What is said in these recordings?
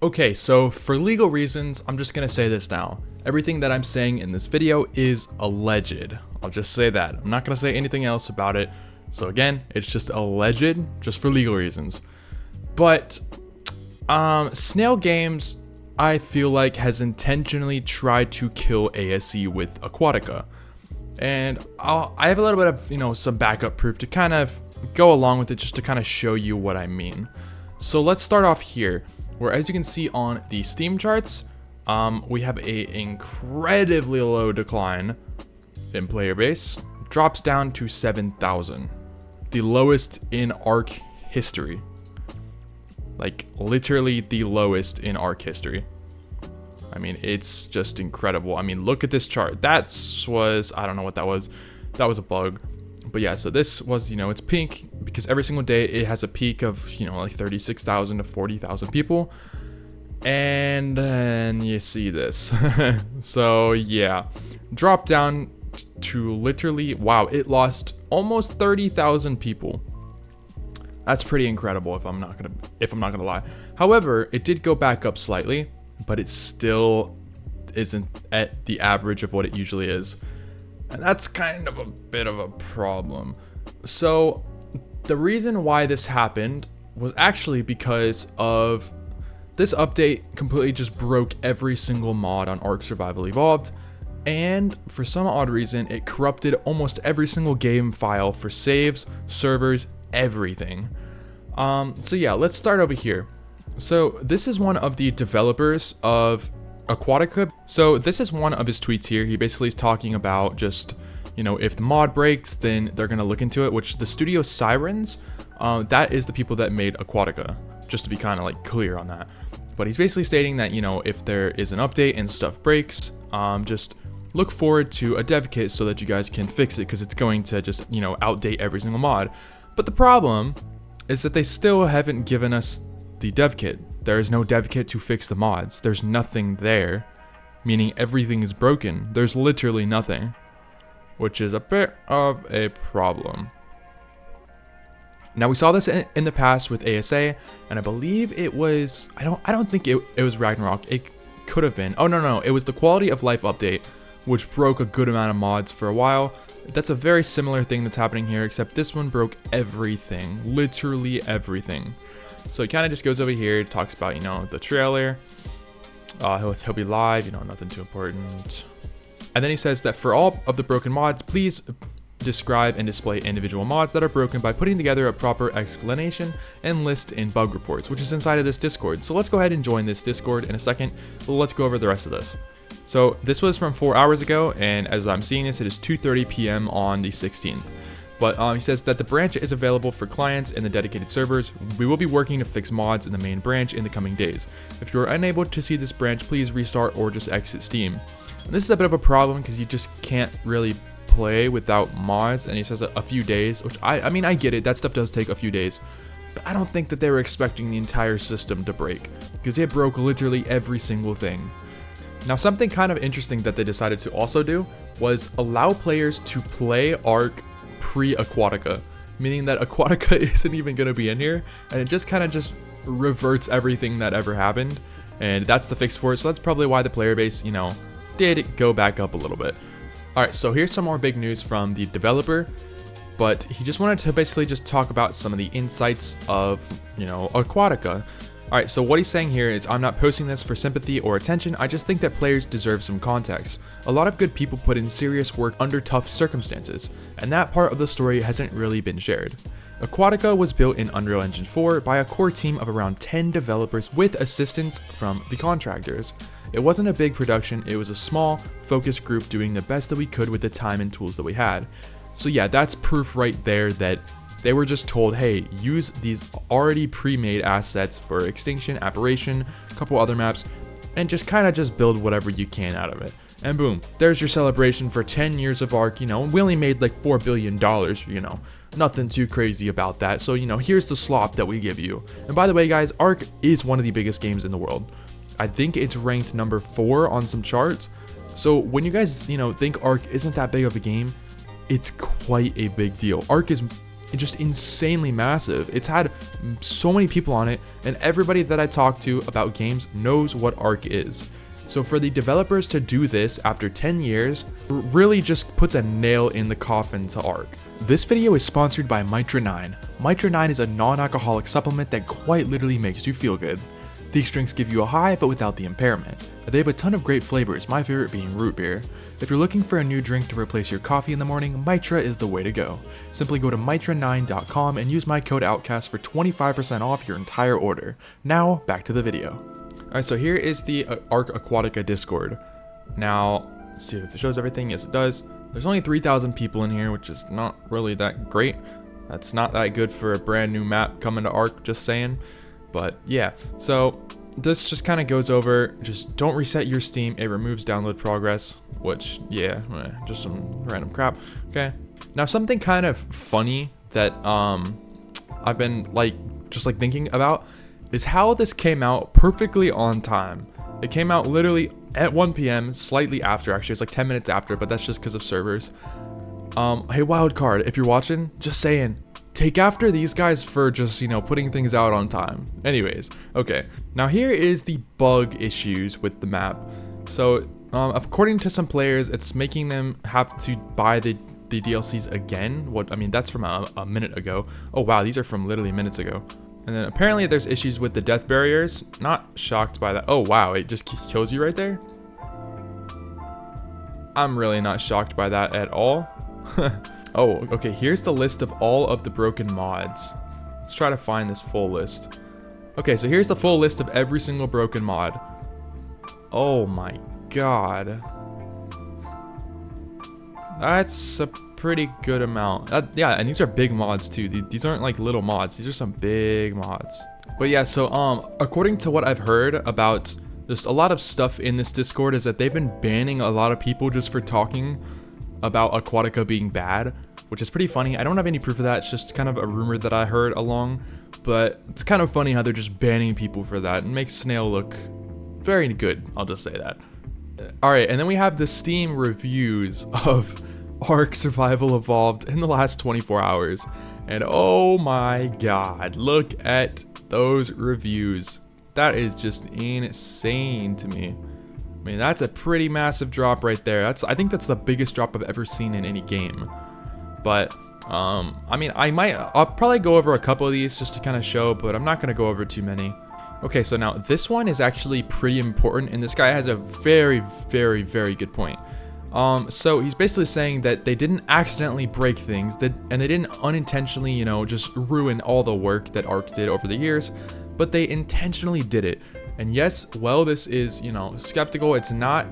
Okay, so for legal reasons, I'm just gonna say this now. Everything that I'm saying in this video is alleged. I'll just say that. I'm not gonna say anything else about it. So again, it's just alleged, just for legal reasons. But Snail Games, I feel like, has intentionally tried to kill ASE with Aquatica. And I have a little bit of, some backup proof to kind of go along with it, just to kind of show you what I mean. So let's start off here, where as you can see on the Steam charts, we have a incredibly low decline in player base. Drops down to 7,000. The lowest in Ark history. Like, literally the lowest in Ark history. I mean, it's just incredible. I mean, look at this chart. That was, I don't know what that was. That was a bug. But yeah, so this was, it's pink because every single day it has a peak of, like 36,000 to 40,000 people. And then you see this. So yeah, drop down to literally, wow, it lost almost 30,000 people. That's pretty incredible if I'm not gonna lie. However, it did go back up slightly, but it still isn't at the average of what it usually is. And that's kind of a bit of a problem. So the reason why this happened was actually because of this update completely just broke every single mod on Ark Survival Evolved. And for some odd reason, it corrupted almost every single game file for saves, servers, everything. So yeah, let's start over here. So this is one of the developers of Aquatica. So this is one of his tweets here. He basically is talking about just, if the mod breaks, then they're going to look into it, which the studio Sirens, that is the people that made Aquatica, just to be kind of like clear on that. But he's basically stating that, if there is an update and stuff breaks, just look forward to a dev kit so that you guys can fix it, because it's going to just, outdate every single mod. But the problem is that they still haven't given us the dev kit. There is no dev kit to fix the mods. There's nothing there, meaning everything is broken. There's literally nothing, which is a bit of a problem. Now, we saw this in the past with ASA, and I believe it was, I don't think it was Ragnarok. It could have been. Oh, no, it was the quality of life update, which broke a good amount of mods for a while. That's a very similar thing that's happening here, except this one broke everything, literally everything. So he kind of just goes over here, talks about, the trailer. He'll be live, nothing too important. And then he says that for all of the broken mods, please describe and display individual mods that are broken by putting together a proper explanation and list in bug reports, which is inside of this Discord. So let's go ahead and join this Discord in a second. Let's go over the rest of this. So this was from 4 hours ago, and as I'm seeing this, it is 2:30 p.m. on the 16th. But he says that the branch is available for clients in the dedicated servers. We will be working to fix mods in the main branch in the coming days. If you are unable to see this branch, please restart or just exit Steam. And this is a bit of a problem because you just can't really play without mods, and he says a few days, which I mean, I get it, that stuff does take a few days. But I don't think that they were expecting the entire system to break, because it broke literally every single thing. Now, something kind of interesting that they decided to also do was allow players to play Ark pre-Aquatica, meaning that Aquatica isn't even going to be in here, and it just kind of just reverts everything that ever happened, and that's the fix for it. So that's probably why the player base, did go back up a little bit. Alright, so here's some more big news from the developer, but he just wanted to basically just talk about some of the insights of, Aquatica. Alright, so what he's saying here is, I'm not posting this for sympathy or attention, I just think that players deserve some context. A lot of good people put in serious work under tough circumstances, and that part of the story hasn't really been shared. Aquatica was built in Unreal Engine 4 by a core team of around 10 developers with assistance from the contractors. It wasn't a big production, it was a small, focused group doing the best that we could with the time and tools that we had. So yeah, that's proof right there that they were just told, hey, use these already pre-made assets for Extinction, Apparition, a couple other maps, and just kind of just build whatever you can out of it. And boom, there's your celebration for 10 years of Ark, and we only made like $4 billion, nothing too crazy about that. So, here's the slop that we give you. And by the way, guys, Ark is one of the biggest games in the world. I think it's ranked number 4 on some charts. So when you guys, think Ark isn't that big of a game, it's quite a big deal. Ark is just insanely massive. It's had so many people on it, and everybody that I talk to about games knows what Ark is. So for the developers to do this after 10 years really just puts a nail in the coffin to Ark. This video is sponsored by Mitra 9. Mitra 9 is a non-alcoholic supplement that quite literally makes you feel good. These drinks give you a high but without the impairment. They have a ton of great flavors, my favorite being root beer. If you're looking for a new drink to replace your coffee in the morning, Mitra is the way to go. Simply go to mitra9.com and use my code Outcasts for 25% off your entire order. Now, back to the video. Alright, so here is the Ark Aquatica Discord. Now, let's see if it shows everything. Yes, it does. There's only 3,000 people in here, which is not really that great. That's not that good for a brand new map coming to Ark, just saying. But yeah, so this just kind of goes over, just don't reset your Steam. It removes download progress, which, yeah, just some random crap. Okay. Now, something kind of funny that I've been just thinking about is how this came out perfectly on time. It came out literally at 1 p.m, slightly after, actually. It's like 10 minutes after, but that's just because of servers. Hey, Wildcard, if you're watching, just saying, take after these guys for just, putting things out on time. Anyways, okay. Now here is the bug issues with the map. So, according to some players, it's making them have to buy the DLCs again. That's from a minute ago. Oh wow, these are from literally minutes ago. And then apparently there's issues with the death barriers. Not shocked by that. Oh wow, it just kills you right there? I'm really not shocked by that at all. Oh, okay, here's the list of all of the broken mods. Let's try to find this full list. Okay, so here's the full list of every single broken mod. Oh my god. That's a pretty good amount. Yeah, and these are big mods too. These aren't like little mods. These are some big mods. But yeah, so according to what I've heard about just a lot of stuff in this Discord is that they've been banning a lot of people just for talking about Aquatica being bad, which is pretty funny. I don't have any proof of that. It's just kind of a rumor that I heard along, but it's kind of funny how they're just banning people for that. It makes Snail look very good. I'll just say that. All right, and then we have the Steam reviews of Ark Survival Evolved in the last 24 hours. And oh my god, look at those reviews. That is just insane to me. I mean, that's a pretty massive drop right there. I think that's the biggest drop I've ever seen in any game. But I'll probably go over a couple of these just to kind of show, but I'm not going to go over too many. Okay, so now this one is actually pretty important, and this guy has a very, very, very good point. So he's basically saying that they didn't accidentally break things, and they didn't unintentionally, just ruin all the work that Ark did over the years, but they intentionally did it. And yes, well, this is, skeptical. It's not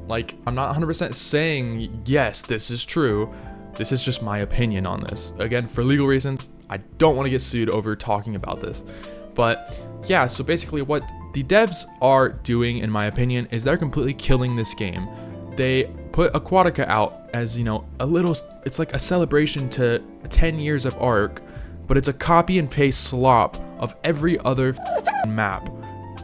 like, I'm not 100% saying, yes, this is true. This is just my opinion on this. Again, for legal reasons, I don't want to get sued over talking about this. But yeah, so basically what the devs are doing, in my opinion, is they're completely killing this game. They put Aquatica out as, it's like a celebration to 10 years of Ark, but it's a copy and paste slop of every other map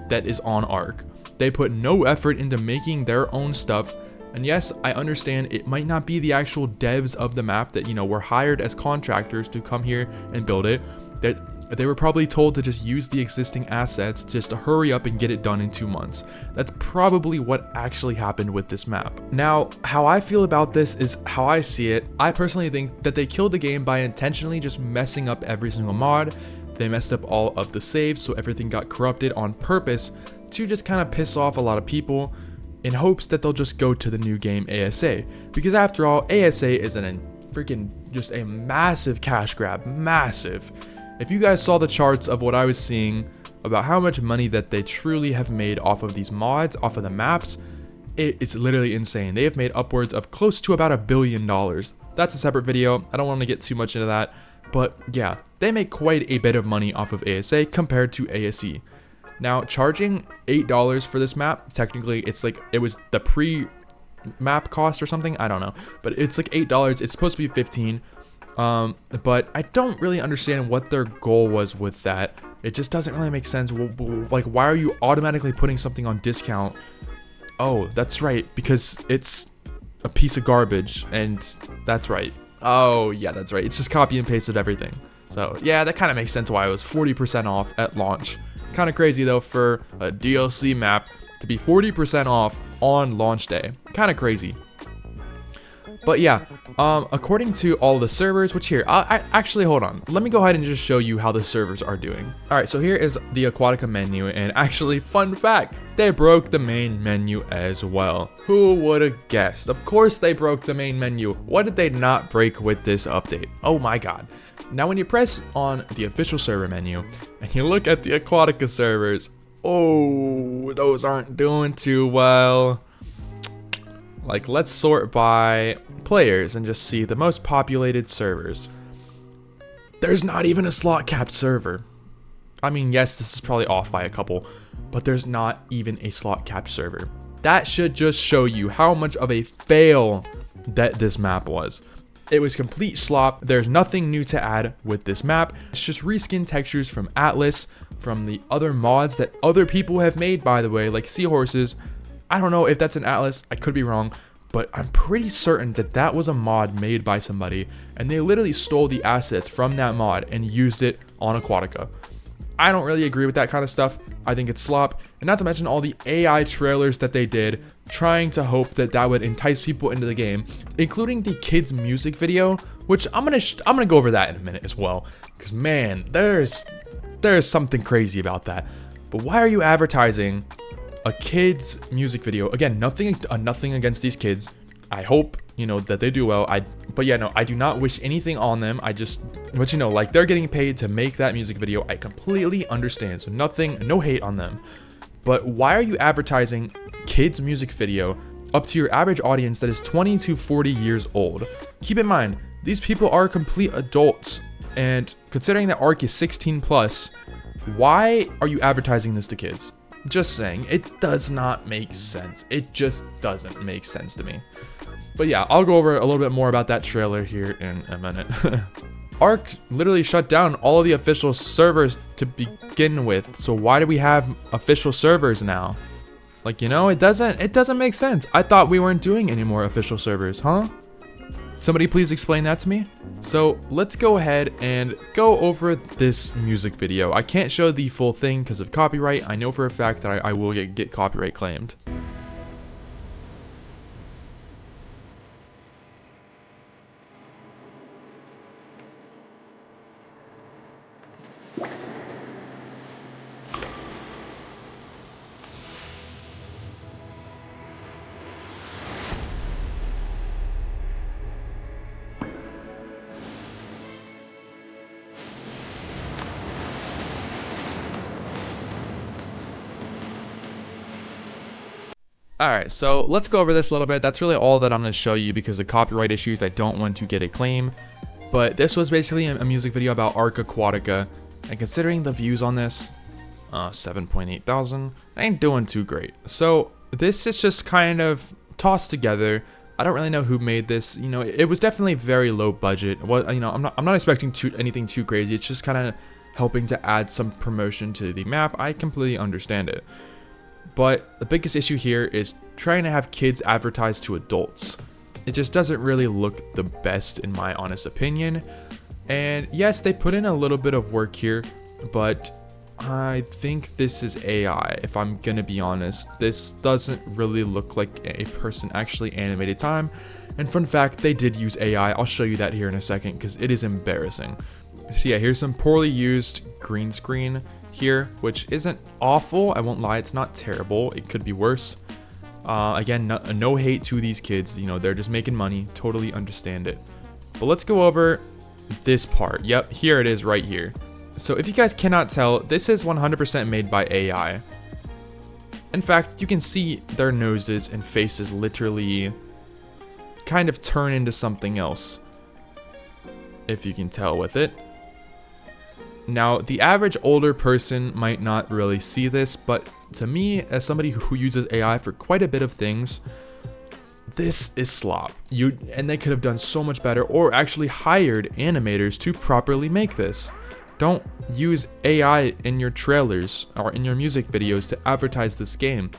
that is on Ark. They put no effort into making their own stuff. And yes, I understand it might not be the actual devs of the map that, were hired as contractors to come here and build it. That they were probably told to just use the existing assets just to hurry up and get it done in 2 months. That's probably what actually happened with this map. Now, how I feel about this is how I see it. I personally think that they killed the game by intentionally just messing up every single mod. They messed up all of the saves, so everything got corrupted on purpose to just kind of piss off a lot of people in hopes that they'll just go to the new game ASA. Because after all, ASA is just a massive cash grab, massive. If you guys saw the charts of what I was seeing about how much money that they truly have made off of these mods, off of the maps, it's literally insane. They have made upwards of close to about $1 billion. That's a separate video. I don't want to get too much into that. But yeah, they make quite a bit of money off of ASA compared to ASE. Now, charging $8 for this map, technically it was the pre-map cost or something, I don't know. But it's like $8, it's supposed to be $15. But I don't really understand what their goal was with that. It just doesn't really make sense. Like, why are you automatically putting something on discount? Oh, that's right, because it's a piece of garbage, and that's right. Oh, yeah, that's right. It's just copy and pasted everything. So yeah, that kind of makes sense why it was 40% off at launch. Kind of crazy though for a DLC map to be 40% off on launch day. Kind of crazy. But yeah, according to all the servers, which here, I actually, hold on. Let me go ahead and just show you how the servers are doing. All right, so here is the Aquatica menu, and actually, fun fact, they broke the main menu as well. Who would have guessed? Of course they broke the main menu. What did they not break with this update? Oh my god. Now when you press on the official server menu, and you look at the Aquatica servers, oh, those aren't doing too well. Like, let's sort by players and just see the most populated servers. There's not even a slot capped server. I mean, yes, this is probably off by a couple, but there's not even a slot capped server. That should just show you how much of a fail that this map was. It was complete slop. There's nothing new to add with this map. It's just reskin textures from Atlas, from the other mods that other people have made, by the way, like seahorses. I don't know if that's an Atlas, I could be wrong, but I'm pretty certain that that was a mod made by somebody, and they literally stole the assets from that mod and used it on Aquatica. I don't really agree with that kind of stuff. I think it's slop, and not to mention all the AI trailers that they did, trying to hope that that would entice people into the game, including the kids' music video, which I'm gonna go over that in a minute as well, because man, there's something crazy about that. But why are you advertising a kid's music video? Again, nothing against these kids. I hope, you know, that they do well. But yeah, no, I do not wish anything on them. But you know, like, they're getting paid to make that music video. I completely understand. So no hate on them. But why are you advertising kids' music video up to your average audience that is 20 to 40 years old? Keep in mind, these people are complete adults. And considering that Ark is 16 plus, why are you advertising this to kids? Just saying, it does not make sense. It just doesn't make sense to me. But yeah, I'll go over a little bit more about that trailer here in a minute. Ark literally shut down all of the official servers to begin with. So why do we have official servers now? Like, you know, it doesn't make sense. I thought we weren't doing any more official servers, huh? Somebody please explain that to me. So let's go ahead and go over this music video. I can't show the full thing because of copyright. I know for a fact that I will get copyright claimed. Alright, so let's go over this a little bit. That's really all that I'm going to show you because of copyright issues. I don't want to get a claim. But this was basically a music video about Ark Aquatica. And considering the views on this, 7.8 thousand, I ain't doing too great. So this is just kind of tossed together. I don't really know who made this. You know, it was definitely very low budget. Well, you know, I'm not expecting anything too crazy. It's just kind of helping to add some promotion to the map. I completely understand it. But the biggest issue here is trying to have kids advertise to adults. It just doesn't really look the best in my honest opinion. And yes, they put in a little bit of work here, but I think this is AI, if I'm gonna be honest. This doesn't really look like a person actually animated time. And fun fact, they did use AI. I'll show you that here in a second because it is embarrassing. So yeah, here's some poorly used green screen here, which isn't awful. I won't lie, it's not terrible. It could be worse. Again, no hate to these kids. You know, they're just making money. Totally understand it. But let's go over this part. Yep, here it is right here. So if you guys cannot tell, this is 100% made by AI. In fact, you can see their noses and faces literally kind of turn into something else, if you can tell with it. Now, the average older person might not really see this, but to me, as somebody who uses AI for quite a bit of things, this is slop. And they could have done so much better, or actually hired animators to properly make this. Don't use AI in your trailers or in your music videos to advertise this game.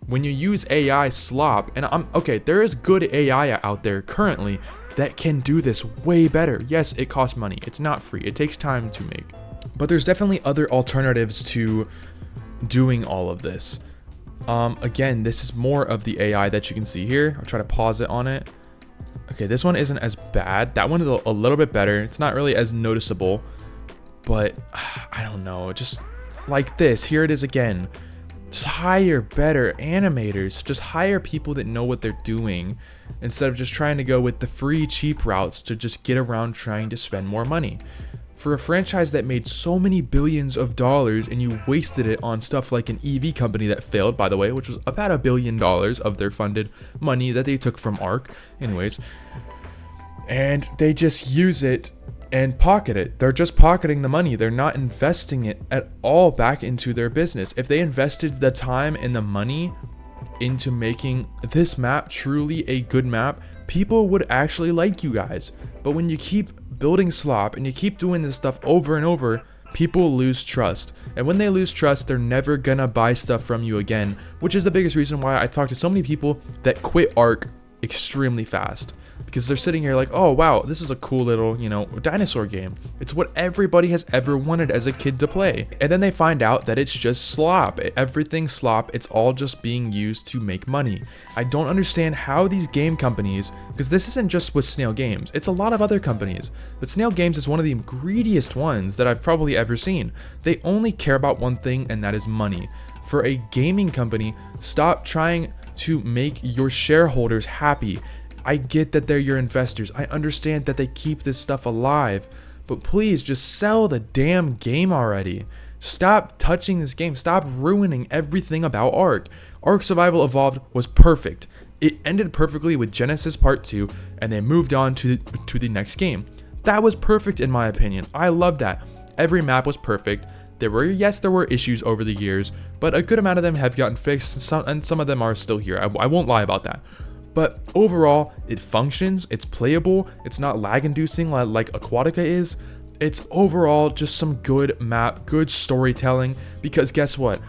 When you use AI slop, and okay, there is good AI out there currently that can do this way better. Yes, it costs money. It's not free. It takes time to make. But there's definitely other alternatives to doing all of this. Again, this is more of the AI that you can see here. I'll try to pause it on it. Okay, this one isn't as bad. That one is a little bit better. It's not really as noticeable, but I don't know. Just like this, here it is again. Just hire better animators. Just hire people that know what they're doing instead of just trying to go with the free, cheap routes to just get around trying to spend more money. For a franchise that made so many billions of dollars and you wasted it on stuff like an EV company that failed, by the way, which was about $1 billion of their funded money that they took from Ark. Anyways, and they just use it and pocket it. They're just pocketing the money. They're not investing it at all back into their business. If they invested the time and the money into making this map truly a good map, people would actually like you guys. But when you keep building slop and you keep doing this stuff over and over, people lose trust. And when they lose trust, they're never gonna buy stuff from you again, which is the biggest reason why I talk to so many people that quit Ark extremely fast. Because they're sitting here like, oh wow, this is a cool little, dinosaur game. It's what everybody has ever wanted as a kid to play. And then they find out that it's just slop. Everything's slop. It's all just being used to make money. I don't understand how these game companies, because this isn't just with Snail Games, it's a lot of other companies. But Snail Games is one of the greediest ones that I've probably ever seen. They only care about one thing, and that is money. For a gaming company, stop trying to make your shareholders happy. I get that they're your investors. I understand that they keep this stuff alive, but please just sell the damn game already. Stop touching this game. Stop ruining everything about Ark. Ark Survival Evolved was perfect. It ended perfectly with Genesis Part 2, and they moved on to the next game. That was perfect in my opinion. I love that. Every map was perfect. There were issues over the years, but a good amount of them have gotten fixed, and some of them are still here. I won't lie about that. But overall, it functions, it's playable, it's not lag-inducing like Aquatica is. It's overall just some good map, good storytelling, because guess what?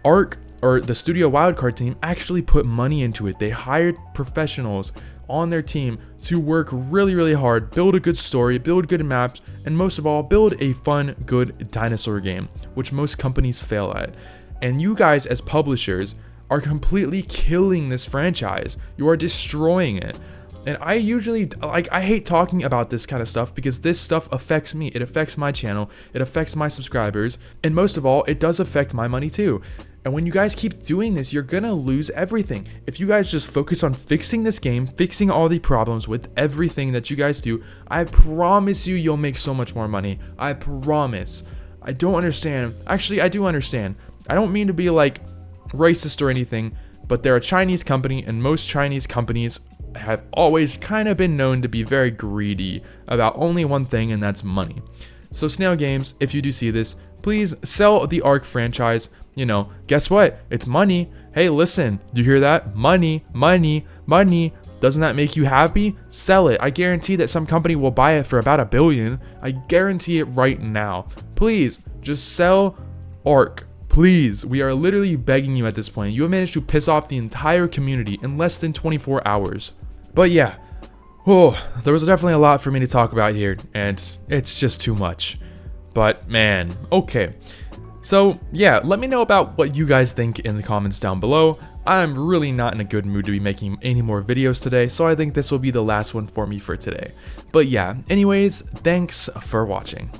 Ark, or the Studio Wildcard team, actually put money into it. They hired professionals on their team to work really, really hard, build a good story, build good maps, and most of all, build a fun, good dinosaur game, which most companies fail at. And you guys as publishers are completely killing this franchise. You are destroying it. And I usually, I hate talking about this kind of stuff because this stuff affects me. It affects my channel. It affects my subscribers. And most of all, it does affect my money too. And when you guys keep doing this, you're gonna lose everything. If you guys just focus on fixing this game, fixing all the problems with everything that you guys do, I promise you, you'll make so much more money. I promise. I don't understand. Actually, I do understand. I don't mean to be like racist or anything, but they're a Chinese company, and most Chinese companies have always kind of been known to be very greedy about only one thing, and that's money. So Snail Games, if you do see this, please sell the Ark franchise. Guess what? It's money. Hey, listen, do you hear that? Money, money, money. Doesn't that make you happy? Sell it. I guarantee that some company will buy it for about $1 billion. I guarantee it right now. Please, just sell Ark. Please, we are literally begging you at this point. You have managed to piss off the entire community in less than 24 hours. But yeah, there was definitely a lot for me to talk about here, and it's just too much. But man, okay. So yeah, let me know about what you guys think in the comments down below. I'm really not in a good mood to be making any more videos today, so I think this will be the last one for me for today. But yeah, anyways, thanks for watching.